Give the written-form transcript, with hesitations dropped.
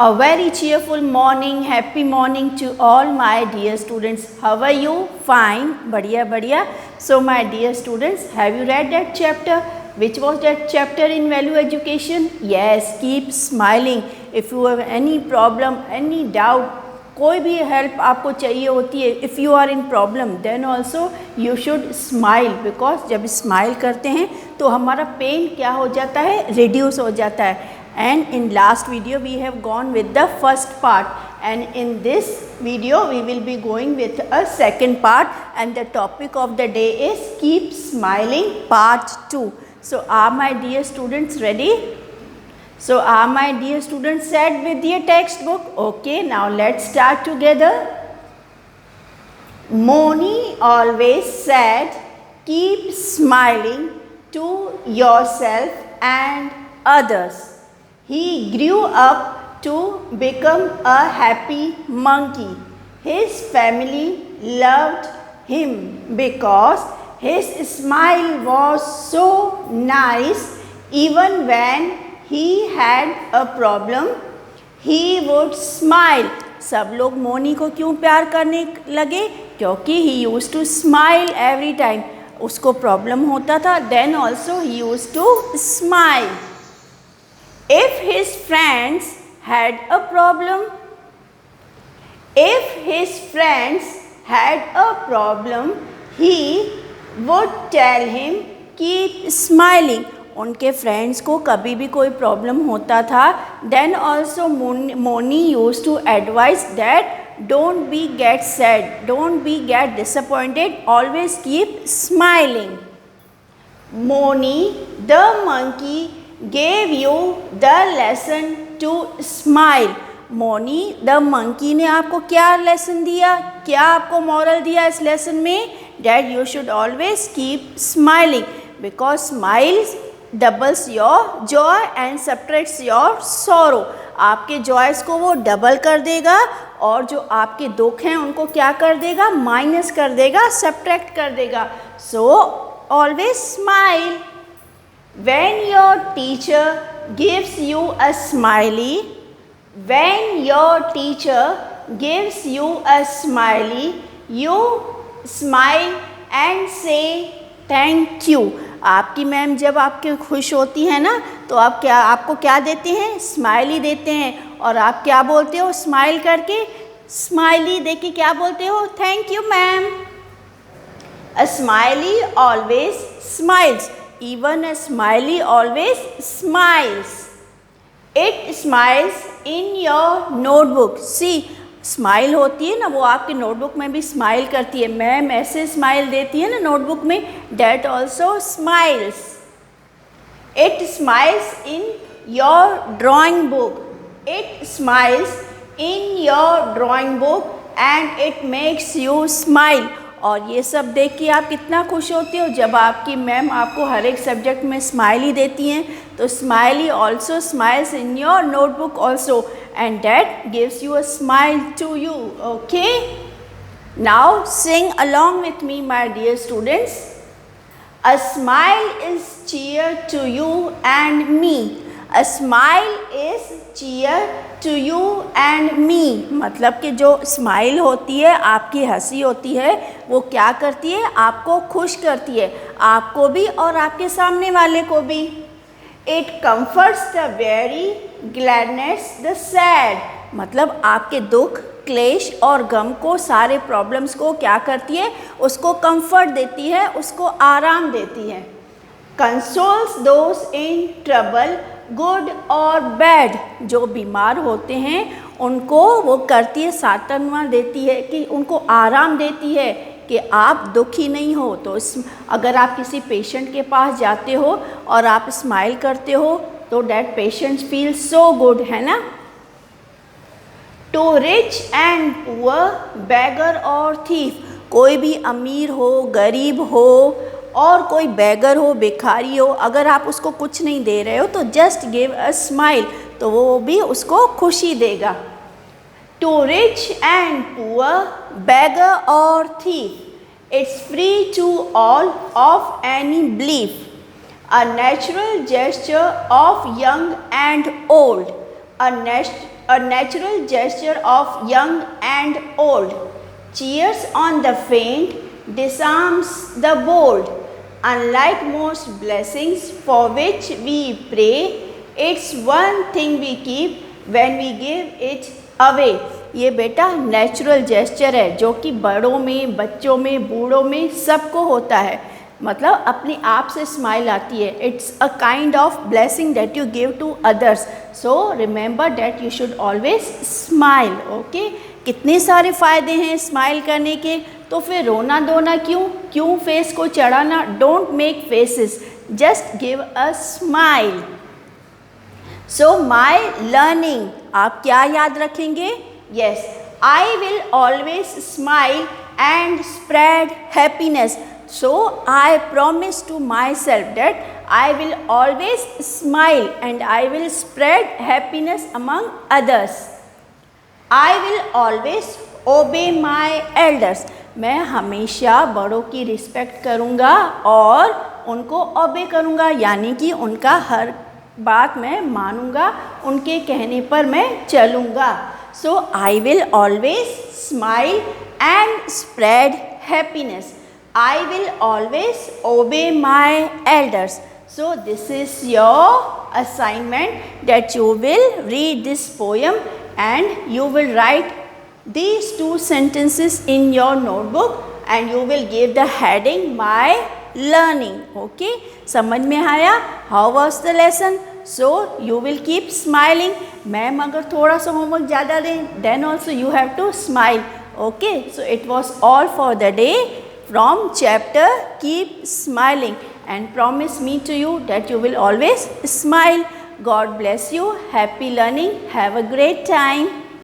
A very cheerful morning, happy morning to all my dear students. How are you? Fine, बढ़िया बढ़िया. So my dear students, have you read that chapter? Which was that chapter in value education? Yes, keep smiling. If you have any problem, any doubt, कोई भी help आपको चाहिए होती है, if you are in problem then also you should smile, because जब smile करते हैं तो हमारा पेन क्या हो जाता है, रिड्यूस हो जाता है. And in last video we have gone with the first part, and in this video we will be going with a second part, and the topic of the day is keep smiling part 2. So are my dear students ready? So are my dear students set with your textbook? Okay, now let's start together. Moni always said keep smiling to yourself and others. He grew up to become a happy monkey. His family loved him because his smile was so nice. Even when he had a problem, he would smile. सब लोग मोनी को क्यों प्यार करने लगे? क्योंकि he used to smile every time. उसको problem होता था, then also he used to smile. If his friends had a problem, he would tell him keep smiling. उनके फ्रेंड्स को कभी भी कोई प्रॉब्लम होता था, then also Moni used to advise that don't be get sad, don't be get disappointed, always keep smiling. Moni the monkey gave you the lesson to smile. Moni the monkey ने आपको क्या lesson दिया, क्या आपको moral दिया इस lesson में? That you should always keep smiling, because smiles doubles your joy and subtracts your sorrow. आपके जॉयस को वो डबल कर देगा और जो आपके दुख हैं उनको क्या कर देगा, माइनस कर देगा, सब्ट्रैक्ट कर देगा. So always smile. When your teacher gives you a smiley, you smile and say thank you. आपकी मैम जब आपके खुश होती है ना तो आपको क्या देते हैं, स्माइली देते हैं. और आप क्या बोलते हो स्माइल करके, स्माइली देके क्या बोलते हो, thank you ma'am. A smiley always smiles. Even a smiley always smiles. It smiles in your notebook. See, smile होती है ना, वो आपके नोटबुक में भी स्माइल करती है. मैम ऐसे स्माइल देती है ना नोटबुक में, that also smiles. It smiles in your drawing book. It smiles in your drawing book and it makes you smile. और ये सब देख के आप कितना खुश होते हो जब आपकी मैम आपको हर एक सब्जेक्ट में स्माइली देती हैं. तो smiley also smiles in your notebook also, and that gives you a smile to you. Okay, now sing along with me my dear students. A smile is cheer to you and me. A smile is cheer to you and me. मतलब कि जो smile होती है, आपकी हंसी होती है, वो क्या करती है, आपको खुश करती है, आपको भी और आपके सामने वाले को भी. It comforts the weary, gladdens the sad. मतलब आपके दुख, क्लेश और गम को, सारे प्रॉब्लम्स को क्या करती है, उसको कंफर्ट देती है, उसको आराम देती है. Consoles those in trouble, good और बैड. जो बीमार होते हैं उनको वो करती है, सांत्वना देती है, कि उनको आराम देती है कि आप दुखी नहीं हो. तो अगर आप किसी पेशेंट के पास जाते हो और आप स्माइल करते हो तो that patient feel so good, है ना. To rich and poor, beggar और थीफ. कोई भी अमीर हो, गरीब हो और कोई बेगर हो, भिखारी हो, अगर आप उसको कुछ नहीं दे रहे हो तो जस्ट गिव अ स्माइल, तो वो भी उसको खुशी देगा. To rich and poor, beggar और thief, it's free to all of any belief. A natural gesture of young and old, a natural gesture of young and old. Cheers on the faint, disarms the bold. Unlike most blessings for which we pray, it's one thing we keep when we give it away. ये बेटा natural gesture है जो कि बड़ों में, बच्चों में, बूढ़ों में सबको होता है। मतलब अपने आप से स्माइल आती है। It's a kind of blessing that you give to others. So remember that you should always smile. Okay, कितने सारे फ़ायदे हैं स्माइल करने के। तो फिर रोना धोना क्यों फेस को चढ़ाना। Don't make faces, just give a smile. So my learning, आप क्या याद रखेंगे। Yes, I will always smile and spread happiness. So I promise to myself that I will always smile and I will spread happiness among others. I will always obey my elders. मैं हमेशा बड़ों की respect करूँगा और उनको ओबे करूँगा, यानी कि उनका हर बात मैं मानूँगा, उनके कहने पर मैं चलूँगा. So I will always smile and spread happiness. I will always obey my elders. So this is your assignment that you will read this poem and you will write these 2 sentences in your notebook and you will give the heading my learning. Okay, समझ में आया? How was the lesson? So you will keep smiling. Ma'am अगर थोड़ा सा homework ज़्यादा दें then also you have to smile. Okay, so it was all for the day from chapter Keep Smiling, and promise me to you that you will always smile. God bless you. Happy learning. Have a great time.